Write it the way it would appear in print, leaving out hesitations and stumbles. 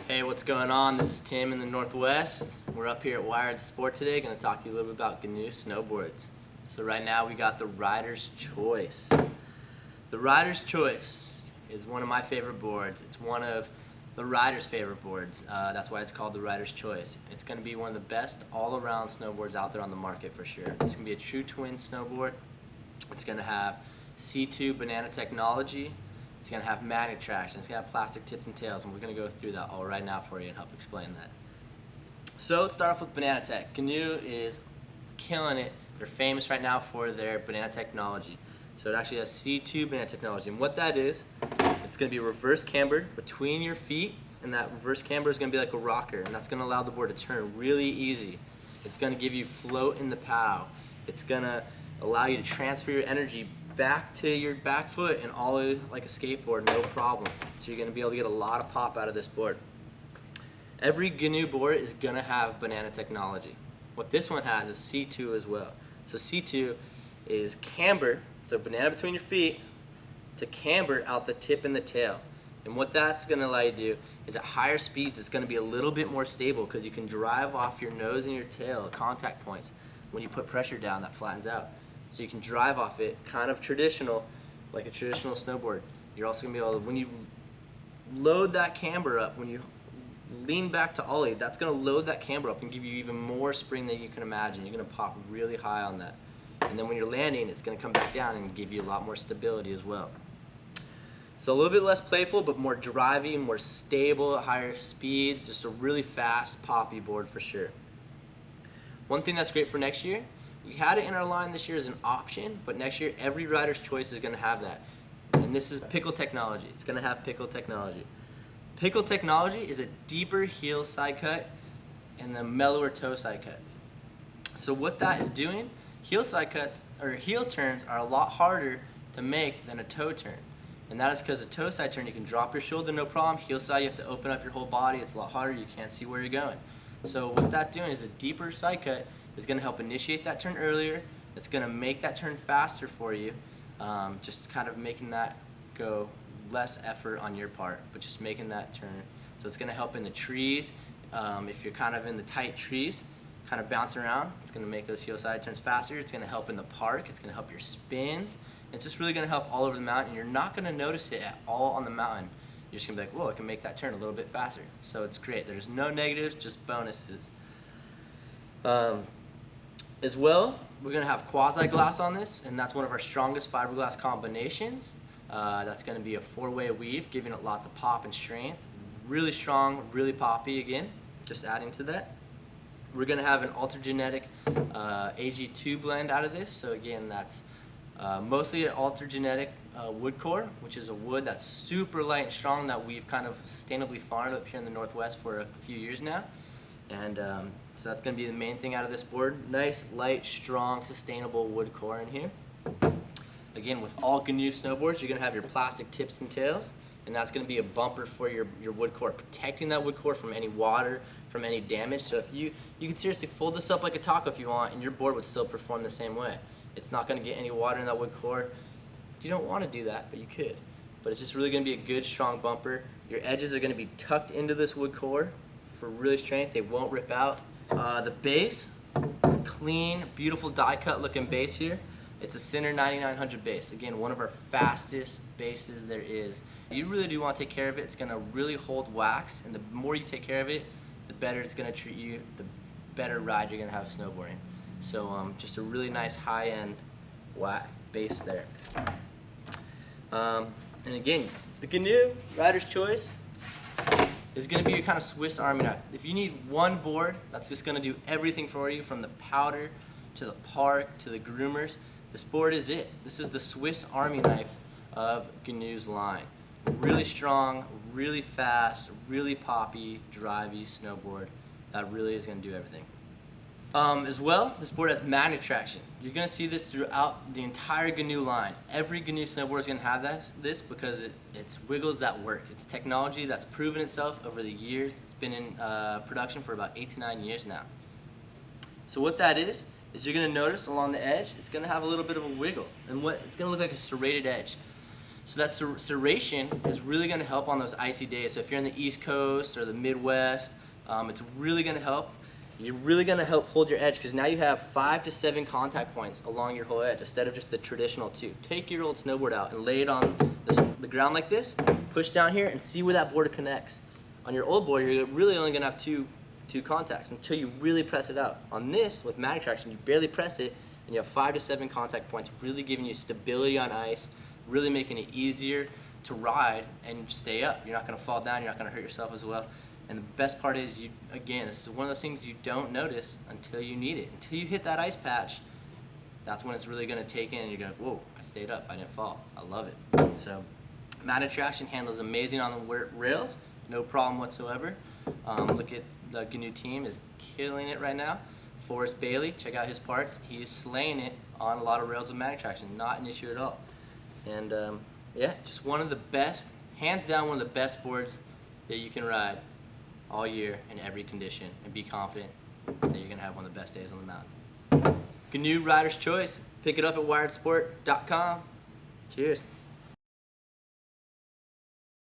Hey, what's going on? This is Tim in the Northwest. We're up here at Wiredsport today, going to talk to you a little bit about GNU snowboards. So right now we got the Rider's Choice. The Rider's Choice is one of my favorite boards. It's one of the rider's favorite boards. That's why it's called the Rider's Choice. It's going to be one of the best all-around snowboards out there on the market for sure. It's going to be a true twin snowboard. It's going to have C2 banana technology. It's going to have magne-traction, it's going to have plastic tips and tails, and we're going to go through that all right now for you and help explain that. So let's start off with banana tech. GNU is killing it. They're famous right now for their banana technology. So it actually has C2 banana technology, and what that is, it's going to be reverse cambered between your feet, and that reverse camber is going to be like a rocker, and that's going to allow the board to turn really easy. It's going to give you float in the pow. It's going to allow you to transfer your energy back to your back foot and all like a skateboard, no problem. So you're going to be able to get a lot of pop out of this board. Every GNU board is going to have banana technology. What this one has is C2 as well. So C2 is camber, so banana between your feet, to camber out the tip and the tail. And what that's going to allow you to do is at higher speeds it's going to be a little bit more stable because you can drive off your nose and your tail at contact points. When you put pressure down, that flattens out. So you can drive off it, kind of traditional, like a traditional snowboard. You're also going to be able to, when you load that camber up, when you lean back to ollie, that's going to load that camber up and give you even more spring than you can imagine. You're going to pop really high on that. And then when you're landing, it's going to come back down and give you a lot more stability as well. So a little bit less playful, but more drivey, more stable at higher speeds. Just a really fast, poppy board for sure. One thing that's great for next year, we had it in our line this year as an option, but next year every Rider's Choice is going to have that. And this is Pickle technology. It's going to have Pickle technology. Pickle technology is a deeper heel side cut and a mellower toe side cut. So what that is doing, heel side cuts or heel turns are a lot harder to make than a toe turn. And that is because a toe side turn you can drop your shoulder no problem. Heel side you have to open up your whole body. It's a lot harder. You can't see where you're going. So what that's doing is a deeper side cut is going to help initiate that turn earlier. It's going to make that turn faster for you, just kind of making that go less effort on your part, but just making that turn. So it's going to help in the trees. If you're kind of in the tight trees, kind of bouncing around, it's going to make those heel side turns faster. It's going to help in the park. It's going to help your spins. It's just really going to help all over the mountain. You're not going to notice it at all on the mountain. You're just going to be like, whoa, I can make that turn a little bit faster. So it's great. There's no negatives, just bonuses. As well, we're going to have quasi glass on this, and that's one of our strongest fiberglass combinations. That's going to be a 4-way weave, giving it lots of pop and strength. Really strong, really poppy again, just adding to that. We're going to have an altergenetic AG2 blend out of this, so again, that's mostly an altergenetic woodcore, which is a wood that's super light and strong that we've kind of sustainably farmed up here in the Northwest for a few years now. And so that's going to be the main thing out of this board. Nice, light, strong, sustainable wood core in here. Again, with all GNU snowboards, you're going to have your plastic tips and tails, and that's going to be a bumper for your wood core, protecting that wood core from any water, from any damage. So if you can seriously fold this up like a taco if you want, and your board would still perform the same way. It's not going to get any water in that wood core. You don't want to do that, but you could. But it's just really going to be a good, strong bumper. Your edges are going to be tucked into this wood core for really strength. They won't rip out. The base, clean, beautiful die cut looking base here. It's a sintered 9900 base. Again, one of our fastest bases there is. You really do want to take care of it. It's going to really hold wax, and the more you take care of it, the better it's going to treat you, the better ride you're going to have snowboarding. So just a really nice high-end base there. And again, the GNU Rider's Choice is going to be your kind of Swiss Army knife. If you need one board that's just going to do everything for you, from the powder to the park to the groomers, this board is it. This is the Swiss Army knife of GNU's line. Really strong, really fast, really poppy, drivey snowboard that really is going to do everything. As well, this board has magne-traction. You're going to see this throughout the entire GNU line. Every GNU snowboard is going to have this because it's wiggles that work. It's technology that's proven itself over the years. It's been in production for about 8 to 9 years now. So what that is you're going to notice along the edge, it's going to have a little bit of a wiggle. And it's going to look like a serrated edge. So that serration is really going to help on those icy days. So if you're in the East Coast or the Midwest, it's really going to help. You're really going to help hold your edge because now you have 5 to 7 contact points along your whole edge instead of just the traditional 2. Take your old snowboard out and lay it on the ground like this, push down here and see where that border connects. On your old board, you're really only going to have two contacts until you really press it out. On this, with magne-traction, you barely press it and you have 5 to 7 contact points, really giving you stability on ice, really making it easier to ride and stay up. You're not going to fall down, you're not going to hurt yourself as well. And the best part is, again, this is one of those things you don't notice until you need it. Until you hit that ice patch, that's when it's really going to take in and you're going, whoa, I stayed up, I didn't fall. I love it. So magne-traction handles amazing on the rails, no problem whatsoever. Look at the GNU team is killing it right now. Forrest Bailey, check out his parts. He's slaying it on a lot of rails with magne-traction, not an issue at all. And yeah, just one of the best, hands down one of the best boards that you can ride all year in every condition, and be confident that you're going to have one of the best days on the mountain. GNU Rider's Choice. Pick it up at wiredsport.com. Cheers.